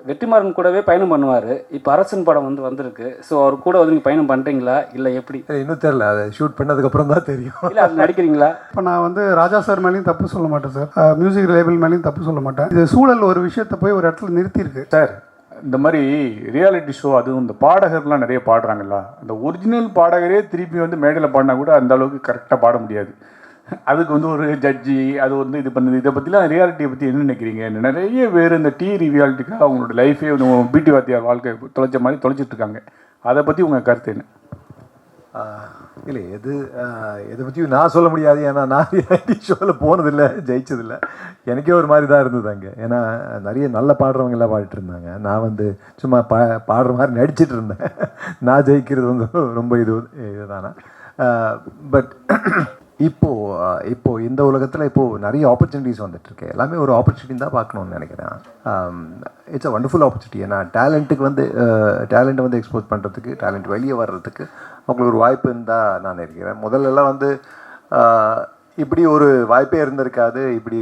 வெற்றிமாறன் கூடவே பயணம் பண்ணுவார். இப்போ அரசன் படம் வந்திருக்கு. ஸோ அவர் கூட நீங்கள் பயணம் பண்ணுறீங்களா இல்லை எப்படி? இன்னும் தெரியல, அதை ஷூட் பண்ணதுக்கப்புறம் தான் தெரியும். இல்லை அது நடிக்கிறீங்களா? இப்போ நான் ராஜா சார் மேலேயும் தப்பு சொல்ல மாட்டேன் சார், மியூசிக் லேபிள் மேலேயும் தப்பு சொல்ல மாட்டேன். இது சூழல் ஒரு விஷயத்தை போய் ஒரு இடத்துல நிறுத்தியிருக்கு சார். இந்த மாதிரி ரியாலிட்டி ஷோ, அதுவும் இந்த பாடகர்லாம் நிறைய பாடுறாங்கல்ல, அந்த ஒரிஜினல் பாடகரே திருப்பி மேடையில் பாடினா கூட அந்த அளவுக்கு கரெக்டாக பாட முடியாது. அதுக்கு ஒரு ஜட்ஜி அது இது பண்ணுது. இதை பற்றிலாம் ரியாலிட்டியை பற்றி என்ன நினைக்கிறீங்க? நிறைய பேர் இந்த ரியாலிட்டிக்காக அவங்களோட லைஃபே பிடி வாத்தியார் வாழ்க்கை தொலைச்ச மாதிரி தொலைச்சிட்ருக்காங்க. அதை பற்றி உங்கள் கருத்து என்ன? இல்லை, எதை பற்றியும் நான் சொல்ல முடியாது. ஏன்னா நான் ரியாலிட்டி ஷோவில் போனதில்லை, ஜெயிச்சதில்லை. எனக்கே ஒரு மாதிரி தான் இருந்தது அங்கே. ஏன்னா நிறைய நல்ல பாடுறவங்க எல்லாம் பாடிட்டு இருந்தாங்க. நான் சும்மா பாடுற மாதிரி நடிச்சிட்டு இருந்தேன். நான் ஜெயிக்கிறது ரொம்ப இதுதானா. பட் இப்போது இந்த உலகத்தில் நிறைய ஆப்பர்ச்சுனிட்டிஸ் வந்துட்டுருக்கு. எல்லாமே ஒரு ஆப்பர்ச்சுனிட்டி தான் பார்க்கணுன்னு நினைக்கிறேன். It's a wonderful opportunity. ஏன்னா டேலண்ட்டை எக்ஸ்போஸ் பண்ணுறதுக்கு, டேலண்ட் வெளியே வர்றதுக்கு அவங்களுக்கு ஒரு வாய்ப்பு இருந்தால் நான் நினைக்கிறேன். முதல்லலாம் இப்படி ஒரு வாய்ப்பே இருந்திருக்காது, இப்படி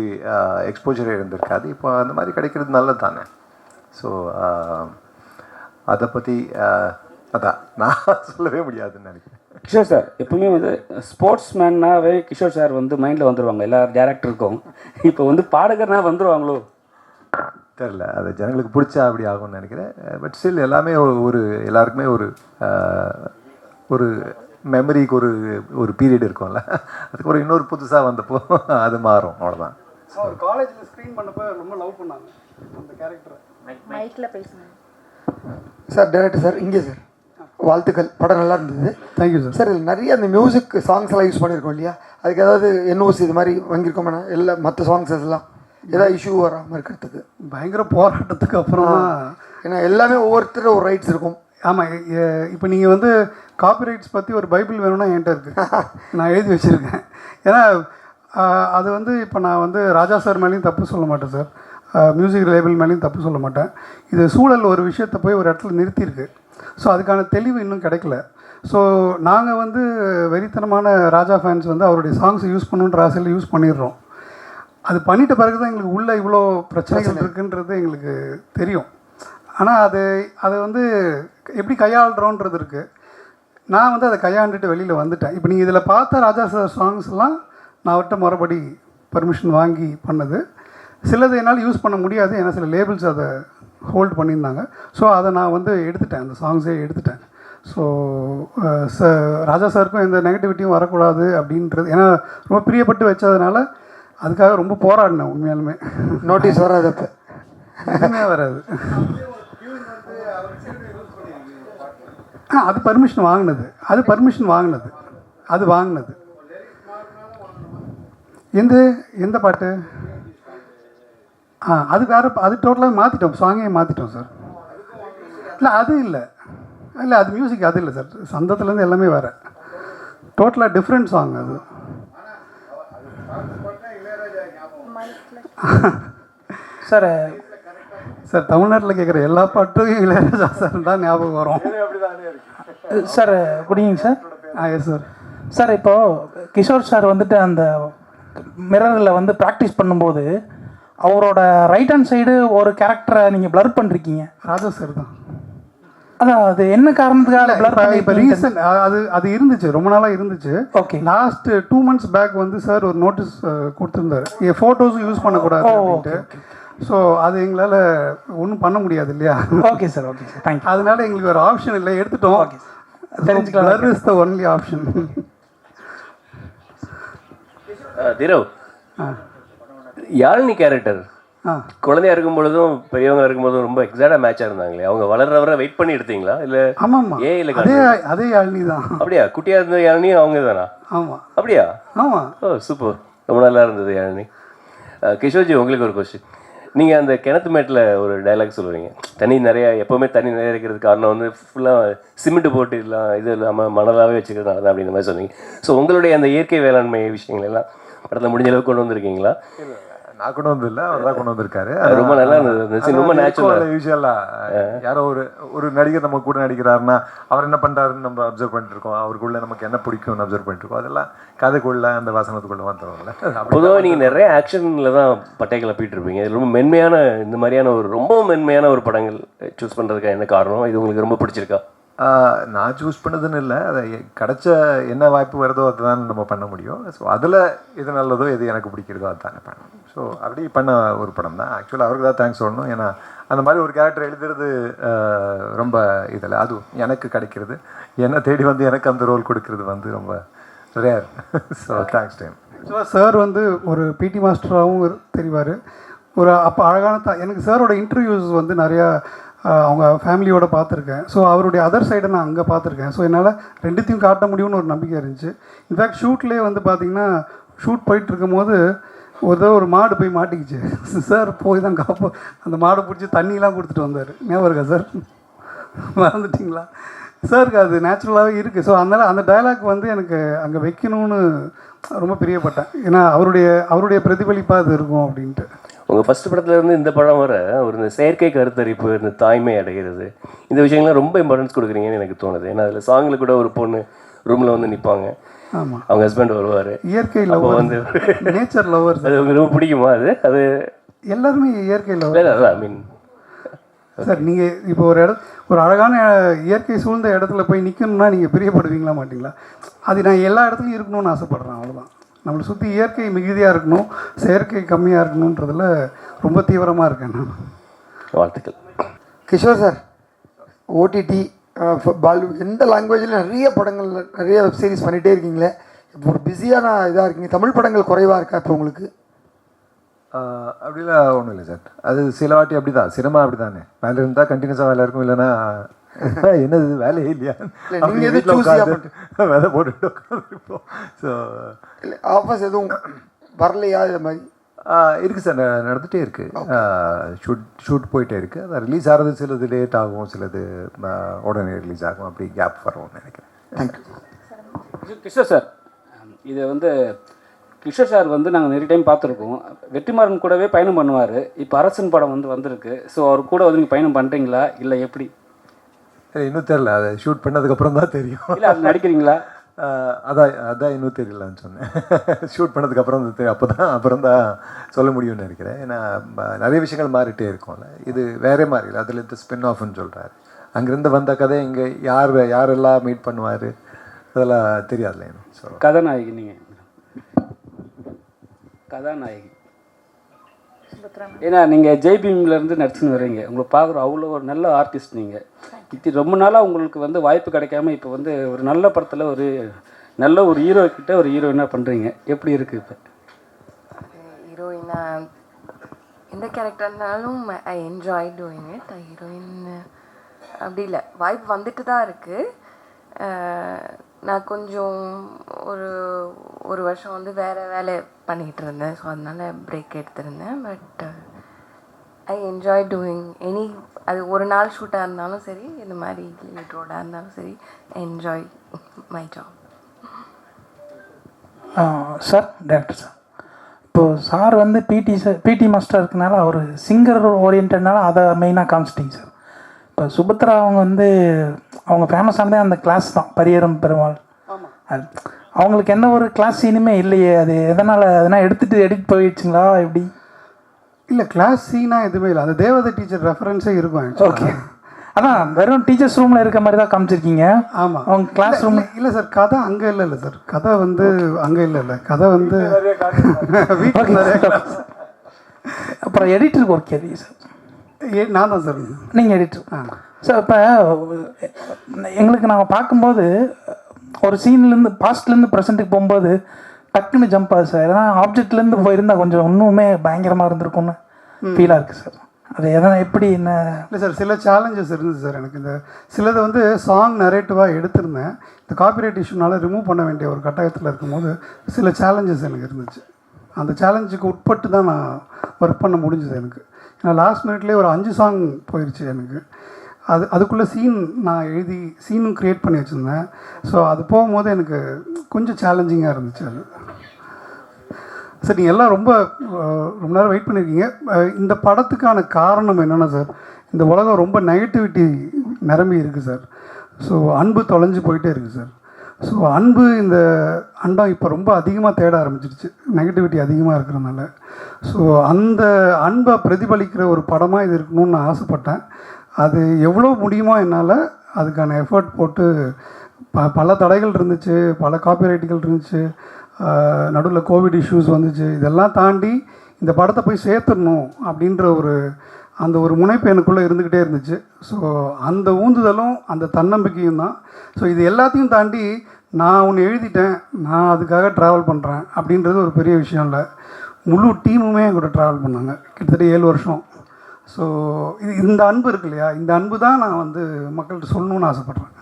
எக்ஸ்போஜரே இருந்திருக்காது. இப்போ அந்த மாதிரி கிடைக்கிறது நல்லது தானே. ஸோ அதை பற்றி அதான் நான் சொல்லவே முடியாதுன்னு நினைக்கிறேன். கிஷோர் சார் எப்பவுமே ஸ்போர்ட்ஸ் மேன்னாவே கிஷோர் சார் மைண்டில் வந்துடுவாங்க எல்லா டேரக்டருக்கும். இப்போ பாடகர்னா வந்துடுவாங்களோ தெரில, அது ஜனங்களுக்கு பிடிச்சா அப்படி ஆகும்னு நினைக்கிறேன். பட் ஸ்டில் எல்லாமே எல்லாருக்குமே ஒரு மெமரிக்கு ஒரு பீரியட் இருக்கும்ல, அதுக்கு இன்னொரு புதுசாக வந்தப்போ அது மாறும், அவ்வளோதான். காலேஜில் ஸ்க்ரீன் பண்ணப்போ ரொம்ப லவ் பண்ணாங்க அந்த கேரக்டரை. மைக்கில் பேசுங்க சார். டைரக்டர் சார், இங்கே சார் வாழ்த்துக்கள், படம் நல்லா இருந்தது. Thank you sir. சார் இதில் நிறைய அந்த மியூசிக் சாங்ஸ் எல்லாம் யூஸ் பண்ணியிருக்கோம் இல்லையா, அதுக்கு ஏதாவது என்ஓசி இது மாதிரி வாங்கியிருக்கோம் இல்லை மற்ற சாங்ஸ் எல்லாம் ஏதாவது இஷ்யூ வராமல் இருக்கிறதுக்கு? பயங்கர போராட்டத்துக்கு அப்புறம் ஏன்னா எல்லாமே ஒவ்வொருத்தரும் ஒரு ரைட்ஸ் இருக்கும். ஆமாம், இப்போ நீங்கள் காப்பிரைட்ஸ் பற்றி ஒரு பைபிள் வேணும்னா என்கிட்ட இருக்குது, நான் எழுதி வச்சுருக்கேன். ஏன்னா அது இப்போ நான் ராஜா சார் மேலேயும் தப்பு சொல்ல மாட்டேன் சார், மியூசிக் லேபிள் மேலேயும் தப்பு சொல்ல மாட்டேன். இது சூழல் ஒரு விஷயத்தை போய் ஒரு இடத்துல நிறுத்தியிருக்கு. ஸோ அதுக்கான தெளிவு இன்னும் கிடைக்கல. ஸோ நாங்கள் வெறித்தனமான ராஜா ஃபேன்ஸ் அவருடைய சாங்ஸ் யூஸ் பண்ணுன்ற ஆசையில் யூஸ் பண்ணிடுறோம். அது பண்ணிட்ட பிறகு தான் எங்களுக்கு உள்ளே இவ்வளோ பிரச்சனைகள் இருக்குன்றது எங்களுக்கு தெரியும். ஆனால் அதை எப்படி கையாளுறோன்றது இருக்குது. நான் அதை கையாண்டுட்டு வெளியில் வந்துட்டேன். இப்போ நீங்கள் இதில் பார்த்த ராஜா சார் சாங்ஸ்லாம் நான் அவர்கிட்ட மறுபடி பர்மிஷன் வாங்கி பண்ணது. சிலது என்னால் யூஸ் பண்ண முடியாது, ஏன்னா சில லேபிள்ஸ் அதை ஹோல்ட் பண்ணியிருந்தாங்க. ஸோ அதை நான் எடுத்துட்டேன், அந்த சாங்ஸே எடுத்துட்டேன். ஸோ ராஜா சாருக்கும் எந்த நெகட்டிவிட்டியும் வரக்கூடாது அப்படின்றது, ஏன்னா ரொம்ப பிரியப்பட்டு வச்சதுனால அதுக்காக ரொம்ப போராடினேன். உண்மையாலுமே நோட்டீஸ் வராது, அப்போ எதுவுமே வராது. அது பர்மிஷன் வாங்கினது, அது வாங்கினது. எந்த பாட்டு? அது வேறு, அது டோட்டலாக மாற்றிட்டோம், சாங்கே மாற்றிட்டோம் சார். இல்லை அது இல்லை, அது மியூசிக் அது இல்லை சார், சந்தத்துலேருந்து எல்லாமே வேறு, டோட்டலாக டிஃப்ரெண்ட் சாங் அது. சார் தமிழ்நாட்டில் கேட்குற எல்லா பாட்டும் இளையராஜா சார் தான் ஞாபகம் வரும் sir. Good evening sir. Yes sir. Sir இப்போது கிஷோர் சார் அந்த மிரரில் ப்ராக்டிஸ் பண்ணும்போது அவரோட ரைட் ஹேண்ட் சைடு ஒரு கேரக்டரை நீங்கள் பிளர் பண்ணிருக்கீங்க. ராஜா சார் தான். அதான் அது என்ன காரணத்துக்காக பிளர் பண்ணி? இப்போ ரீசன்ட் அது இருந்துச்சு, ரொம்ப நாளாக இருந்துச்சு. Okay. Last 2 months back sir ஒரு நோட்டீஸ் கொடுத்துருந்தாரு, என் ஃபோட்டோஸும் யூஸ் பண்ணக்கூடாது அப்படின்ட்டு. ஸோ அது எங்களால் ஒன்றும் பண்ண முடியாது இல்லையா. Okay sir, okay sir, thank you. அதனால எங்களுக்கு ஒரு ஆப்ஷன் இல்லை, எடுத்துட்டோம். ஓகே தெரிஞ்சுக்கலாம். Blur is the only option. Dhruv, Yazhini character குழந்தையா இருக்கும் பொழுதும் பெரியவங்க இருக்கும் போதும் ரொம்ப எக்ஸாக்டா மேட்சா இருந்தாங்களே, அவங்க வளர்றவரை வெயிட் பண்ணி எடுத்தீங்களா இல்ல? ஆமாம், அதே யாழினி தான். அப்படியா? குட்டியா இருந்த யாழினி அவங்க தானா? ஆமாம். அப்படியா? ஆமாம். ஓ சூப்பர், ரொம்ப நல்லா இருந்தது யாழினி. கிஷோர்ஜி, உங்களுக்கு ஒரு கொஸ்டின். நீங்கள் அந்த கிணத்து மேட்டில் ஒரு டைலாக் சொல்லுவீங்க, தண்ணி நிறையா, எப்போவுமே தண்ணி நிறைய இருக்கிறதுக்கு காரணம் ஃபுல்லாக சிமெண்ட் போட்டு இது இல்லாமல் மணலாகவே வச்சுக்கிறதுனால தான் அப்படின்ற மாதிரி சொன்னீங்க. ஸோ உங்களுடைய அந்த இயற்கை வேளாண்மை விஷயங்கள் எல்லாம் படத்தில் முடிஞ்ச அளவுக்கு கொண்டு வந்திருக்கீங்களா? நான் கொண்டு வந்ததில்லை, அவர் தான் கொண்டு வந்திருக்காரு. ரொம்ப நல்லா இருந்தது, ரொம்ப நேச்சுரல். யூஸ்வலாக யாரோ ஒரு நடிகர் நம்ம கூட நடிக்கிறாருன்னா அவர் என்ன பண்ணுறாருன்னு நம்ம அப்சர்வ் பண்ணிட்டு இருக்கோம், அவருக்குள்ள நமக்கு என்ன பிடிக்கும்னு அப்சர்வ் பண்ணிட்டு இருக்கோம். அதெல்லாம் கதைக்குள்ள அந்த வசனத்துக்குள்ள வந்துடும்ல. பொதுவாக நீங்கள் நிறைய ஆக்ஷனில் தான் பட்டை கிளப்பிட்டு இருப்பீங்க. இது ரொம்ப மென்மையான, இந்த மாதிரியான ஒரு ரொம்ப மென்மையான ஒரு படங்கள் சூஸ் பண்ணுறதுக்கு என்ன காரணம்? இது உங்களுக்கு ரொம்ப பிடிச்சிருக்கா? நான் சூஸ் பண்ணதுன்னு இல்லை, அதை கிடைச்ச என்ன வாய்ப்பு வருதோ அதுதான் நம்ம பண்ண முடியும். ஸோ அதில் எது நல்லதோ எது எனக்கு பிடிக்கிறதோ அதுதானே பண்ணணும். ஸோ அப்படி பண்ண ஒரு படம் தான். ஆக்சுவலாக அவருக்கு தான் தேங்க்ஸ் சொல்லணும். ஏன்னா அந்த மாதிரி ஒரு கேரக்டர் எழுதுறது ரொம்ப இதில், அதுவும் எனக்கு கிடைக்கிறது, என்னை தேடி வந்து எனக்கு அந்த ரோல் கொடுக்கறது வந்து ரொம்ப rare. So thanks time. So sir வந்து ஒரு பிடி மாஸ்டராகவும் தெரிவார். ஒரு அப்போ அழகான எனக்கு சாரோட இன்டர்வியூஸ் வந்து நிறையா அவங்க ஃபேமிலியோடு பார்த்துருக்கேன். ஸோ அவருடைய அதர் சைடை நான் அங்கே பார்த்துருக்கேன். ஸோ என்னால் ரெண்டுத்தையும் காட்ட முடியும்னு ஒரு நம்பிக்கை இருந்துச்சு. இன்ஃபேக்ட் ஷூட்லேயே வந்து பார்த்திங்கன்னா ஷூட் போயிட்டு இருக்கும்போது ஒரு மாடு போய் மாட்டிக்கிச்சு. சார் போய் தான் அந்த மாடை பிடிச்சி தண்ணியெலாம் கொடுத்துட்டு வந்தார். ஞாபகம் இருக்கா சார்? மறந்துட்டிங்களா? சாருக்கு அது நேச்சுரலாகவே இருக்குது. ஸோ அதனால் அந்த டைலாக் வந்து எனக்கு அங்கே வைக்கணும்னு ரொம்ப பிரியப்பட்டேன். ஏன்னா அவருடைய பிரதிபலிப்பாக அது இருக்கும் அப்படின்ட்டு. உங்கள் ஃபஸ்ட் படத்துலேருந்து இந்த படம் வர ஒரு இந்த செயற்கை கருத்தரிப்பு, இந்த தாய்மை அடைகிறது, இந்த விஷயங்கள்லாம் ரொம்ப இம்பார்ட்டன்ஸ் கொடுக்குறீங்கன்னு எனக்கு தோணுது. ஏன்னா அதில் சாங்கில் கூட ஒரு பொண்ணு ரூமில் வந்து நிற்பாங்க, ஆமாம், அவங்க ஹஸ்பண்ட் வருவார், இயற்கை லவர் வந்து நேச்சர் லவர். அது உங்களுக்கு ரொம்ப பிடிக்குமா? அது எல்லாருமே இயற்கை லவர். ஐ மீன் சார், நீங்கள் இப்போ ஒரு அழகான இயற்கை சூழ்ந்த இடத்துல போய் நிற்கணும்னா நீங்கள் பிரியப்படுவீங்களா மாட்டிங்களா? அது நான் எல்லா இடத்துலையும் இருக்கணும்னு ஆசைப்பட்றேன். அவ்வளோதான். நம்மளை சுற்றி இயற்கை மிகுதியாக இருக்கணும், செயற்கை கம்மியாக இருக்கணுன்றதில் ரொம்ப தீவிரமாக இருக்கேன் நான். வாழ்த்துக்கள். கிஷோர் சார், ஓடிடி பாலு எந்த லாங்குவேஜில் நிறைய படங்கள் நிறைய வெப் சீரிஸ் பண்ணிகிட்டே இருக்கீங்களே, இப்போ ஒரு பிஸியான இதாக இருக்கீங்க. தமிழ் படங்கள் குறைவாக இருக்கா இப்போ உங்களுக்கு? அப்படிலாம் ஒன்றும் இல்லை சார். அது சில வாட்டி அப்படி தான், சினிமா அப்படி தானே, வேலை இருந்தால் கண்டினியூஸாக வேலை இருக்கும், இல்லைன்னா என்னது வேலையே இல்லையா, நீங்கள் எதுவும் வேலை போட்டுட்டு உட்காந்துருப்போம். ஸோ இல்லை ஆஃபர்ஸ் எதுவும் வரலையா? இது மாதிரி இருக்குது சார், நடந்துகிட்டே இருக்குது. ஷூட் போயிட்டே இருக்குது. அது ரிலீஸ் ஆகிறது சிலது லேட் ஆகும், சிலது உடனே ரிலீஸ் ஆகும், அப்படி கேப் வரும்னு நினைக்கிறேன். தேங்க்யூ. கிஷோர் சார், இது வந்து கிஷோர் சார் வந்து நாங்கள் நிறைய டைம் பார்த்துருக்கோம். வெற்றிமாறன் கூடவே பயணம் பண்ணுவார். இப்போ அரசன் படம் வந்து வந்திருக்கு. ஸோ அவர் கூட வந்து நீங்கள் பயணம் பண்ணுறீங்களா இல்லை எப்படி? இன்னும் தெரியல, அதை ஷூட் பண்ணதுக்கப்புறம் தான் தெரியும். இல்லை அது நடிக்கிறீங்களா? அதான் இன்னும் தெரியலன்னு சொன்னேன். ஷூட் பண்ணதுக்கப்புறம் அப்புறம் தான் சொல்ல முடியும்னு நினைக்கிறேன். ஏன்னா நிறைய விஷயங்கள் மாறிட்டே இருக்கும்ல, இது வேறே மாதிரி இல்லை. அதில் இந்த ஸ்பின் ஆஃப்னு சொல்கிறாரு, அங்கேருந்து வந்த கதை இங்கே யாரெல்லாம் மீட் பண்ணுவார் அதெல்லாம் தெரியாதுல்ல எனக்கு. ஸோ கதாநாயகி, நீங்கள் கதாநாயகி, ஏன்னா நீங்கள் ஜெய்பீம்லேருந்து நடிச்சுன்னு வர்றீங்க. உங்களை பார்க்குற அவ்வளோ ஒரு நல்ல ஆர்டிஸ்ட் நீங்கள். இது ரொம்ப நாளாக உங்களுக்கு வந்து வாய்ப்பு கிடைக்காம இப்போ வந்து ஒரு நல்ல படத்தில் ஒரு நல்ல ஒரு ஹீரோ கிட்ட ஒரு ஹீரோயினாக பண்ணுறீங்க. எப்படி இருக்குது இப்போ? ஹீரோயினா எந்த கேரக்டர் இருந்தாலும் I enjoy doing it. Heroine அப்படி இல்லை, வாய்ப்பு வந்துட்டு தான் இருக்குது. நான் கொஞ்சம் ஒரு வருஷம் வந்து வேறு வேலை பண்ணிகிட்டு இருந்தேன். ஸோ அதனால் பிரேக் எடுத்திருந்தேன். பட் ஐ என்ஜாய் டூயிங் அது ஒரு நாள் ஷூட்டாக இருந்தாலும் சரி, இந்த மாதிரி லீட் ரோடாக இருந்தாலும் சரி, I enjoy my job. Sir, director sir, இப்போது சார் வந்து பிடி மாஸ்டர் இருக்கனால அவர் சிங்கர் ஓரியன்ட்னால அதை மெயினாக காமிச்சிட்டிங்க சார். இப்போ சுபத்ரா அவங்க வந்து அவங்க ஃபேமஸானதே அந்த கிளாஸ் தான், பரியரும் பெருமாள். அது அவங்களுக்கு எந்த ஒரு கிளாஸ் சீனுமே இல்லையே, அது எதனால் அதனால் எடுத்துகிட்டு எடிட் போயிடுச்சுங்களா எப்படி? இல்லை, கிளாஸ் சீனாக எதுவுமே இல்லை. அந்த தேவதை டீச்சர் ரெஃபரன்ஸே இருக்கும். ஓகே, அதான் வெறும் டீச்சர்ஸ் ரூமில் இருக்க மாதிரி தான் காமிச்சிருக்கீங்க. ஆமாம், அவங்க கிளாஸ் ரூம் இல்லை சார். கதை அங்கே இல்லை சார். கதை வந்து அங்கே இல்லை. கதை வந்து வீட்டில் நிறைய. அப்புறம் எடிட்டருக்கு ஒர்க் எது சார்? நான் தான் சார். நீங்கள் எடிட்டர் சார். இப்போ எங்களுக்கு நாங்கள் பார்க்கும்போது ஒரு சீன்லேருந்து பாஸ்ட்லேருந்து ப்ரெசென்ட்டுக்கு போகும்போது டக்குன்னு ஜம்ப் ஆகுது சார். ஏன்னா ஆப்ஜெக்ட்லேருந்து போயிருந்தால் கொஞ்சம் இன்னுமே பயங்கரமாக இருந்திருக்கும்னு ஃபீலாக இருக்குது சார். அது எதனால் எப்படி என்ன? இல்லை சார், சில சேலஞ்சஸ் இருந்துச்சு சார் எனக்கு. இந்த சிலது வந்து சாங் நரேட்டிவாக எடுத்திருந்தேன். இந்த காப்பிரைட் இஷ்யூனால ரிமூவ் பண்ண வேண்டிய ஒரு கட்டாயத்தில் இருக்கும்போது சில சேலஞ்சஸ் எனக்கு இருந்துச்சு. அந்த சேலஞ்சுக்கு உட்பட்டு தான் நான் ஒர்க் பண்ண முடிஞ்சுது எனக்கு. ஏன்னா லாஸ்ட் மினிட்லேயே ஒரு 5 சாங் போயிடுச்சு எனக்கு. அதுக்குள்ளே நான் எழுதி சீனும் க்ரியேட் பண்ணி வச்சுருந்தேன். ஸோ அது போகும்போது எனக்கு கொஞ்சம் சேலஞ்சிங்காக இருந்துச்சு அது. சார் நீங்கள் எல்லாம் ரொம்ப ரொம்ப நேரம் வெயிட் பண்ணியிருக்கீங்க. இந்த படத்துக்கான காரணம் என்னென்னா சார், இந்த உலகம் ரொம்ப நெகட்டிவிட்டி நிரம்பி இருக்குது சார். ஸோ அன்பு தொலைஞ்சு போயிட்டே இருக்குது சார். ஸோ அன்பு இந்த அண்டம் இப்போ ரொம்ப அதிகமாக தேட ஆரம்பிச்சிருச்சு, நெகட்டிவிட்டி அதிகமாக இருக்கிறதுனால. ஸோ அந்த அன்பை பிரதிபலிக்கிற ஒரு படமாக இது இருக்கணும்னு நான் ஆசைப்பட்டேன். அது எவ்வளோ முடியுமோ என்னால் அதுக்கான எஃபர்ட் போட்டு பல தடைகள் இருந்துச்சு, பல காப்பிரைட்டுகள் இருந்துச்சு, நடுவில் கோவிட் இஷ்யூஸ் வந்துச்சு. இதெல்லாம் தாண்டி இந்த படத்தை போய் சேர்த்துடணும் அப்படின்ற அந்த ஒரு முனைப்பு எனக்குள்ளே இருந்துக்கிட்டே இருந்துச்சு. ஸோ அந்த ஊந்துதலும் அந்த தன்னம்பிக்கையும் தான். ஸோ இது எல்லாத்தையும் தாண்டி நான் ஒன்று எழுதிட்டேன், நான் அதுக்காக ட்ராவல் பண்ணுறேன் அப்படின்றது ஒரு பெரிய விஷயம் இல்லை. முழு டீமுமே என் கூட ட்ராவல் பண்ணாங்க கிட்டத்தட்ட 7 வருஷம். ஸோ இந்த அன்பு இருக்கு இல்லையா, இந்த அன்பு தான் நான் வந்து மக்கள்கிட்ட சொல்லணும்னு ஆசைப்பட்றேன்.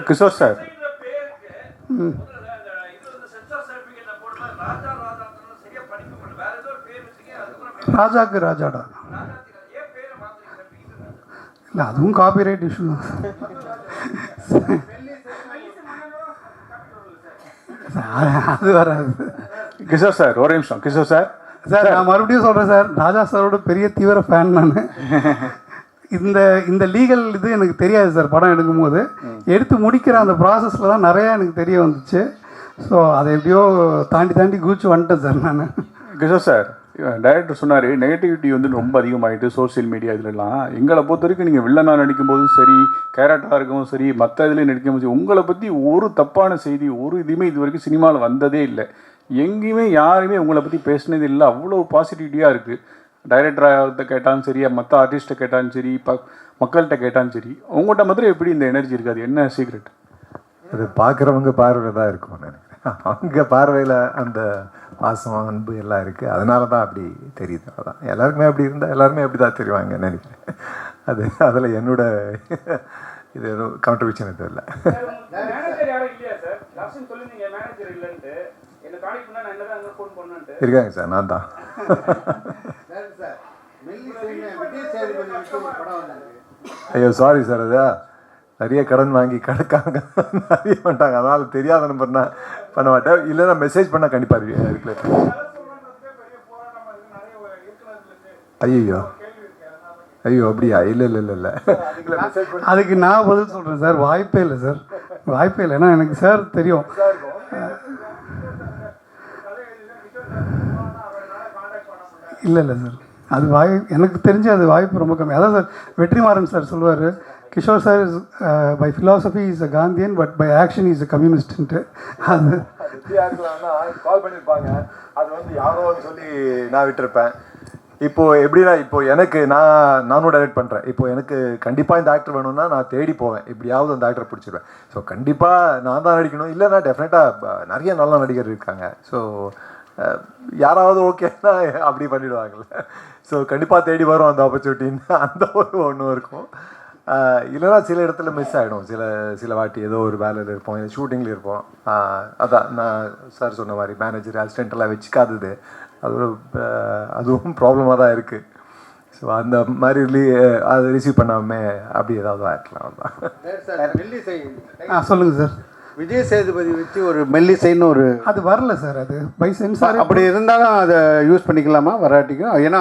கிஷோர் சார், ராஜாக்கு ராஜாடா இல்லை, அதுவும் காப்பிரைட் இஷ்யூ தான். அது வராது. கிஷோர் சார் ஒரே நிமிஷம். கிஷோர் சார், சார் நான் மறுபடியும் சொல்கிறேன் சார், ராஜா சாரோட பெரிய தீவிர ஃபேன் நான். இந்த லீகல் இது எனக்கு தெரியாது சார். படம் எடுக்கும்போது எடுத்து முடிக்கிற அந்த ப்ராசஸில் தான் நிறையா எனக்கு தெரிய வந்துச்சு. ஸோ அதை எப்படியோ தாண்டி குதிச்சு வந்துட்டேன் சார் நான். கிஷோர் சார், டைரக்டர் சொன்னார் நெகட்டிவிட்டி வந்து ரொம்ப அதிகமாகிட்டு சோசியல் மீடியா இதுலலாம். எங்களை பொறுத்த வரைக்கும் நீங்கள் வில்லனாக நடிக்கும்போதும் சரி, கேரக்டராக இருக்கவும் சரி, மற்ற இதில் நடிக்கும்போது சரி, உங்களை பற்றி ஒரு தப்பான செய்தி ஒரு இதுவுமே இது வரைக்கும் சினிமாவில் வந்ததே இல்லை. எங்கேயுமே யாருமே உங்களை பற்றி பேசினது இல்லை. அவ்வளோ பாசிட்டிவிட்டியாக இருக்குது. டைரக்டராக கேட்டாலும் சரி, மற்ற ஆர்டிஸ்ட்டை கேட்டாலும் சரி, மக்கள்கிட்ட கேட்டாலும் சரி, உங்கள்கிட்ட மாத்திரம் எப்படி இந்த எனர்ஜி இருக்காது? என்ன சீக்ரெட்? அது பார்க்குறவங்க பார்வையில் தான் இருக்கும் நினைக்கிறேன். அவங்க பார்வையில் அந்த பாசம் அன்பு எல்லாம் இருக்குது, அதனால தான் அப்படி தெரியுது. அதான் எல்லாருக்குமே அப்படி இருந்தால் எல்லாருமே அப்படி தான் தெரிவாங்க நினைக்கிறேன். அதில் என்னோட இது எதுவும் கான்ட்ரிபியூஷன் எதுவும் இல்லை. இருக்காங்க சார், நான் தான். ஐயோ சாரி சார், அதா நிறைய கடன் வாங்கி கணக்காங்க நிறைய பண்ணிட்டாங்க, அதனால் தெரியாத நம்பர்னா பண்ண மாட்டேன். இல்லைன்னா மெசேஜ் பண்ணால் கண்டிப்பாக ரிப்ளை பண்ணேன். ஐயோ அப்படியா? இல்லை அதுக்கு நான் பதில் சொல்கிறேன் சார். வாய்ப்பே இல்லை சார், வாய்ப்பே இல்லை. ஏன்னா எனக்கு சார் தெரியும். இல்லை சார், அது எனக்கு தெரிஞ்சு அது வாய்ப்பு ரொம்ப கம்மி. அதான் சார் வெற்றிமாறன் சார் சொல்லுவார், Kishore sir is by philosophy is a Gandhian but by action is a communist. அது கால் பண்ணியிருப்பாங்க, அது வந்து யாரோ சொல்லி நான் விட்டுருப்பேன். இப்போது எப்படின்னா, இப்போது எனக்கு நானும் டைரக்ட் பண்ணுறேன். இப்போது எனக்கு கண்டிப்பாக இந்த ஆக்டர் வேணும்னா நான் தேடி போவேன், எப்படியாவது அந்த ஆக்டரை பிடிச்சிடுவேன். ஸோ கண்டிப்பாக நான் தான் நடிக்கணும், இல்லைன்னா டெஃபினட்டாக நிறைய நல்ல நடிகர் இருக்காங்க. ஸோ யாராவது ஓகேன்னா அப்படி பண்ணிவிடுவாங்கள்ல. ஸோ கண்டிப்பாக தேடி வரும் அந்த ஆப்பர்ச்சுனிட்டின்னு அந்த ஒன்றும் இருக்கும். இல்லைனா சில இடத்துல மிஸ் ஆகிடும். சில வாட்டி ஏதோ ஒரு வேலையில் இருப்போம், ஷூட்டிங்கில் இருப்போம். அதான் நான் சார் சொன்ன மாதிரி மேனேஜர் அசிஸ்டண்ட்டெல்லாம் வச்சுக்காதது அதுவும் ப்ராப்ளமாக தான் இருக்குது. ஸோ அந்த மாதிரி அதை ரிசீவ் பண்ணாமல் அப்படி ஏதாவது ஆகிருக்கலாம். தான் சொல்லுங்கள் சார். விஜய் சேதுபதி வச்சு ஒரு மெல்லிசைன்னு ஒரு அது வரல சார், அது பை சென்சார். அப்படி இருந்தாலும் அதை யூஸ் பண்ணிக்கலாமா வராட்டிக்கும்? ஏன்னா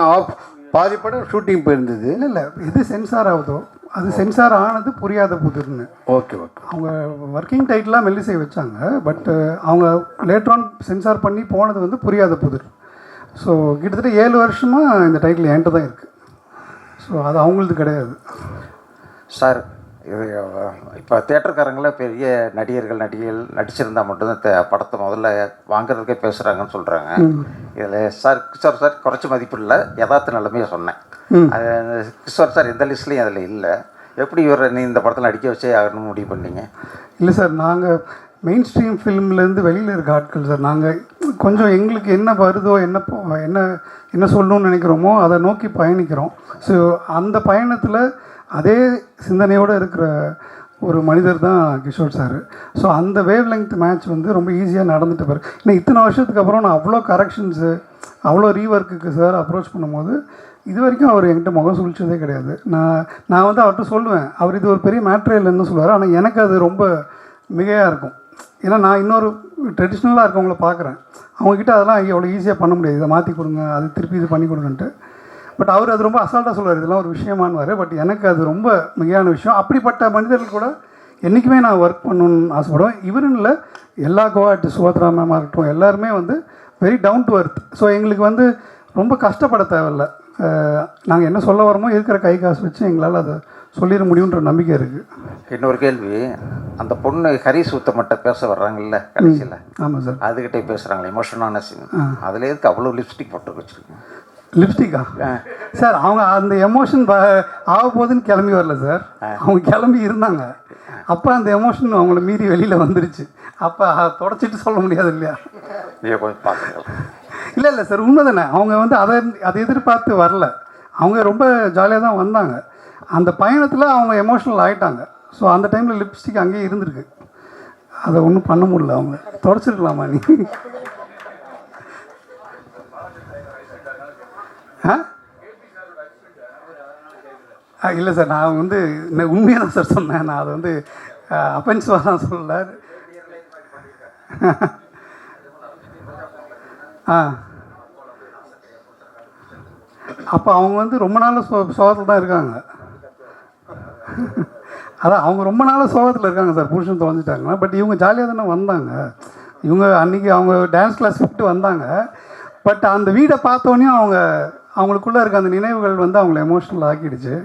பாதி படம் ஷூட்டிங் போயிருந்தது. இல்லை எது சென்சார் ஆகுதோ அது சென்சார் ஆனது புரியாத புதிர்னு. ஓகே. அவங்க ஒர்க்கிங் டைட்டிலாக மெல்லிசை வச்சாங்க, பட் அவங்க லேட்டர் சென்சார் பண்ணி போனது வந்து புரியாத புதிர். ஸோ கிட்டத்தட்ட 7 வருஷமாக இந்த டைட்டில் என்கிட்ட தான் இருக்குது. ஸோ அது அவங்களது கிடையாது சார். இது இப்போ தேட்டருக்காரங்கள பெரிய நடிகர்கள் நடிச்சிருந்தால் மட்டும்தான் படத்தை முதல்ல வாங்குறதுக்கே பேசுகிறாங்கன்னு சொல்கிறாங்க. இதில் கிஷோர் சார் குறைச்சி மதிப்பு இல்லை, யதார்த்த நிலைமையாக சொன்னேன். அது கிஷோர் சார் எந்த லிஸ்ட்லேயும் அதில் இல்லை. எப்படி நீ இந்த படத்தில் நடிக்க வச்சே ஆகணும்னு முடிவு பண்ணீங்க? இல்லை சார், நாங்கள் மெயின் ஸ்ட்ரீம் ஃபிலிம்லேருந்து வெளியில் இருக்க ஆட்கள் சார். நாங்கள் கொஞ்சம் எங்களுக்கு என்ன வருதோ என்ன சொல்லணும்னு நினைக்கிறோமோ அதை நோக்கி பயணிக்கிறோம். ஸோ அந்த பயணத்தில் அதே சிந்தனையோடு இருக்கிற ஒரு மனிதர் தான் கிஷோர் சார். ஸோ அந்த வேவ் லெங்த் மேட்ச் வந்து ரொம்ப ஈஸியாக நடந்துட்டு பாரு. இன்னும் இத்தனை வருஷத்துக்கு அப்புறம் நான் அவ்வளோ கரெக்ஷன்ஸு அவ்வளோ ரீஒர்க்குக்கு சார் அப்ரோச் பண்ணும்போது இது வரைக்கும் அவர் என்கிட்ட முகம் சுழிச்சதே கிடையாது. நான் வந்து அவர்கிட்ட சொல்லுவேன், அவர் இது ஒரு பெரிய மேட்ரு இல்லைன்னு சொல்லுவார். ஆனால் எனக்கு அது ரொம்ப மிகையாக இருக்கும். ஏன்னா நான் இன்னொரு ட்ரெடிஷ்னலாக இருக்கவங்கள பார்க்குறேன், அவங்கக்கிட்ட அதெல்லாம் எவ்வளோ ஈஸியாக பண்ண முடியாது, இதை மாற்றி கொடுங்க, அது திருப்பி இது பண்ணி கொடுங்கன்ட்டு. பட் அவர் அது ரொம்ப அசால்ட்டாக சொல்லுவார், இதெல்லாம் ஒரு விஷயமானவார். பட் எனக்கு அது ரொம்ப மிகையான விஷயம். அப்படிப்பட்ட மனிதர்கள் கூட என்றைக்குமே நான் ஒர்க் பண்ணணுன்னு ஆசைப்படுவேன். இவருன்னு இல்லை, எல்லா கோஆர்டிஸ்ட் சுபத்ரா மேமாக இருக்கட்டும் எல்லாருமே வந்து very down to earth. So எங்களுக்கு வந்து ரொம்ப கஷ்டப்பட தேவையில்லை. நாங்கள் என்ன சொல்ல வரோமோ இருக்கிற கை காசு வச்சு எங்களால் அதை சொல்லிட முடியுன்ற நம்பிக்கை இருக்குது. இன்னொரு கேள்வி, அந்த பொண்ணு ஹரிஸ் உத்தமட்ட பேச வர்றாங்கல்ல கடைசியில், ஆமாம் சார், அதுக்கிட்டே பேசுகிறாங்களே எமோஷனான சீன், அதில் எதுக்கு அவ்வளோ லிப்ஸ்டிக் போட்டு வச்சுருக்கேன்? லிப்ஸ்டிக்கா சார்? அவங்க அந்த எமோஷன் ஆக போகுதுன்னு கிளம்பி வரல சார், அவங்க கிளம்பி இருந்தாங்க. அப்போ அந்த எமோஷன் அவங்கள மீறி வெளியில் வந்துருச்சு. அப்போ தொடச்சிட்டு சொல்ல முடியாது இல்லையா? கொஞ்சம் பார்க்குறேன். இல்லை சார், உண்மை தானே. அவங்க வந்து அதை எதிர்பார்த்து வரல, அவங்க ரொம்ப ஜாலியாக தான் வந்தாங்க. அந்த பயணத்தில் அவங்க எமோஷனல் ஆகிட்டாங்க. ஸோ அந்த டைமில் லிப்ஸ்டிக் அங்கேயே இருந்திருக்கு, அதை ஒன்றும் பண்ண முடியல. அவங்க தொடச்சிருக்கலாமா நீ? இல்லை சார், நான் வந்து உண்மையாக தான் சார் சொன்னேன். நான் அதை வந்து அஃபென்சிவாக தான் சொல்லலை. அப்போ அவங்க வந்து ரொம்ப நாள் சோகத்தில் தான் இருக்காங்க. அதான் அவங்க ரொம்ப நாள் சோகத்தில் இருக்காங்க சார், புருஷன் தொலைஞ்சிட்டாங்க. பட் இவங்க ஜாலியாக தானே வந்தாங்க. இவங்க அன்றைக்கி அவங்க டான்ஸ் கிளாஸ் விட்டு வந்தாங்க. பட் அந்த வீடை பார்த்தோன்னே அவங்களுக்குள்ளே இருக்க அந்த நினைவுகள் வந்து அவங்கள எமோஷ்னல் ஆக்கிடுச்சு.